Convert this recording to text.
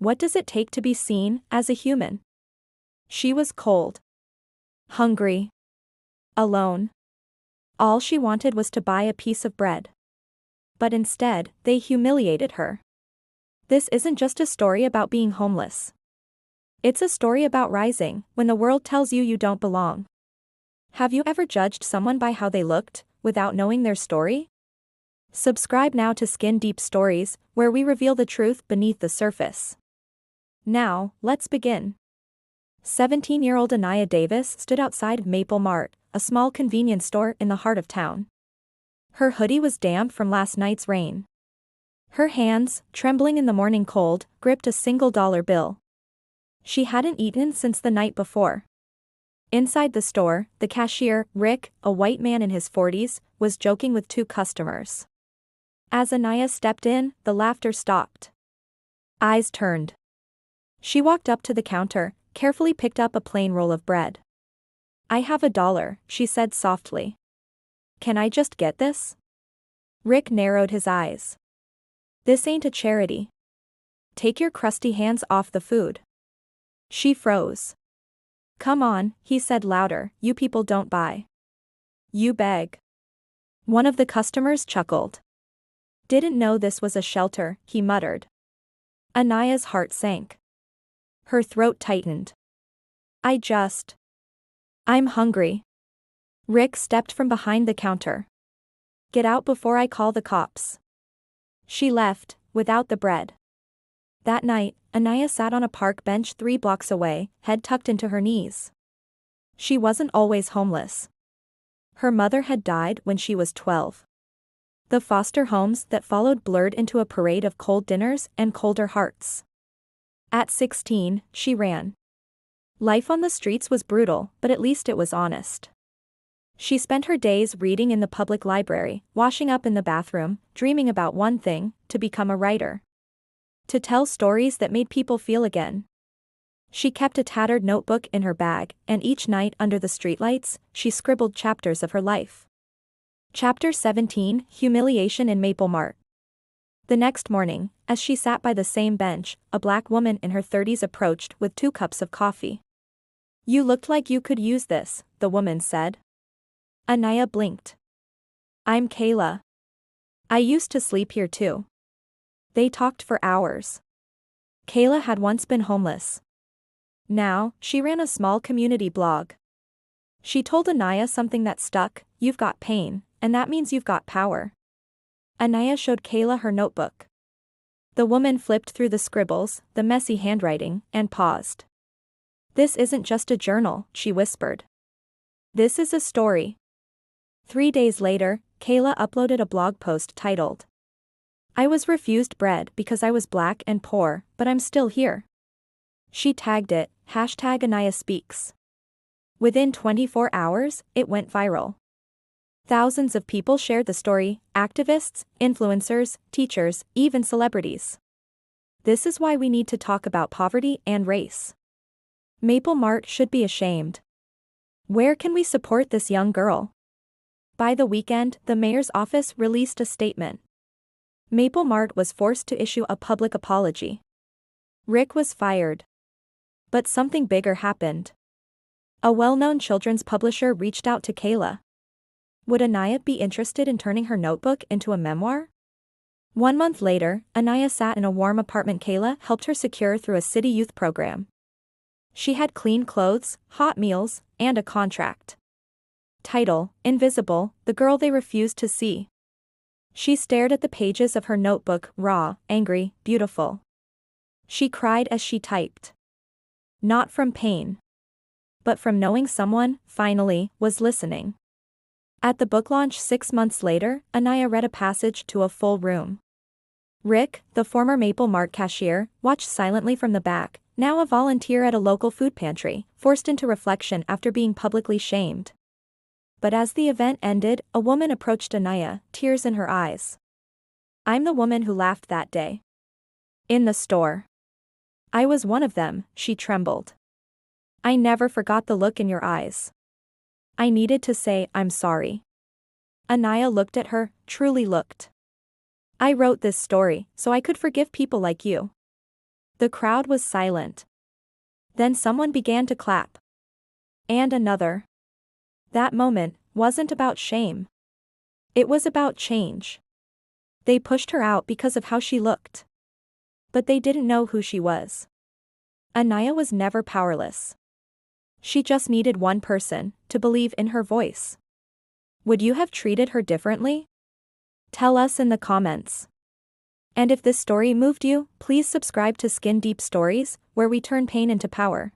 What does it take to be seen as a human? She was cold. Hungry. Alone. All she wanted was to buy a piece of bread. But instead, they humiliated her. This isn't just a story about being homeless. It's a story about rising when the world tells you you don't belong. Have you ever judged someone by how they looked, without knowing their story? Subscribe now to Skin Deep Stories, where we reveal the truth beneath the surface. Now, let's begin. 17-year-old Anaya Davis stood outside of Maple Mart, a small convenience store in the heart of town. Her hoodie was damp from last night's rain. Her hands, trembling in the morning cold, gripped a $1 bill. She hadn't eaten since the night before. Inside the store, the cashier, Rick, a white man in his 40s, was joking with two customers. As Anaya stepped in, the laughter stopped. Eyes turned. She walked up to the counter, carefully picked up a plain roll of bread. "I have $1, she said softly. "Can I just get this?" Rick narrowed his eyes. "This ain't a charity. Take your crusty hands off the food." She froze. "Come on," he said louder, "you people don't buy. You beg." One of the customers chuckled. "Didn't know this was a shelter," he muttered. Anaya's heart sank. Her throat tightened. I'm hungry." Rick stepped from behind the counter. "Get out before I call the cops." She left, without the bread. That night, Anaya sat on a park bench 3 blocks away, head tucked into her knees. She wasn't always homeless. Her mother had died when she was 12. The foster homes that followed blurred into a parade of cold dinners and colder hearts. At 16, she ran. Life on the streets was brutal, but at least it was honest. She spent her days reading in the public library, washing up in the bathroom, dreaming about one thing: to become a writer. To tell stories that made people feel again. She kept a tattered notebook in her bag, and each night under the streetlights, she scribbled chapters of her life. Chapter 17: Humiliation in Maple Mart. The next morning, as she sat by the same bench, a black woman in her 30s approached with 2 cups of coffee. "You looked like you could use this," the woman said. Anaya blinked. "I'm Kayla. I used to sleep here too." They talked for hours. Kayla had once been homeless. Now, she ran a small community blog. She told Anaya something that stuck: "You've got pain, and that means you've got power." Anaya showed Kayla her notebook. The woman flipped through the scribbles, the messy handwriting, and paused. "This isn't just a journal," she whispered. "This is a story." 3 days later, Kayla uploaded a blog post titled, "I was refused bread because I was black and poor, but I'm still here." She tagged it, #AnayaSpeaks. Within 24 hours, it went viral. Thousands of people shared the story: activists, influencers, teachers, even celebrities. This is why we need to talk about poverty and race. Maple Mart should be ashamed. Where can we support this young girl? By the weekend, the mayor's office released a statement. Maple Mart was forced to issue a public apology. Rick was fired. But something bigger happened. A well-known children's publisher reached out to Kayla. Would Anaya be interested in turning her notebook into a memoir? 1 month later, Anaya sat in a warm apartment Kayla helped her secure through a city youth program. She had clean clothes, hot meals, and a contract. Title: Invisible, the girl they refused to see. She stared at the pages of her notebook, raw, angry, beautiful. She cried as she typed. Not from pain, but from knowing someone, finally, was listening. At the book launch 6 months later, Anaya read a passage to a full room. Rick, the former Maple Mart cashier, watched silently from the back, now a volunteer at a local food pantry, forced into reflection after being publicly shamed. But as the event ended, a woman approached Anaya, tears in her eyes. "I'm the woman who laughed that day. In the store. I was one of them," she trembled. "I never forgot the look in your eyes. I needed to say, I'm sorry." Anaya looked at her, truly looked. "I wrote this story so I could forgive people like you. The crowd was silent. Then someone began to clap. And another. That moment wasn't about shame. It was about change. They pushed her out because of how she looked. But they didn't know who she was. Anaya was never powerless. She just needed one person to believe in her voice. Would you have treated her differently? Tell us in the comments. And if this story moved you, please subscribe to Skin Deep Stories, where we turn pain into power.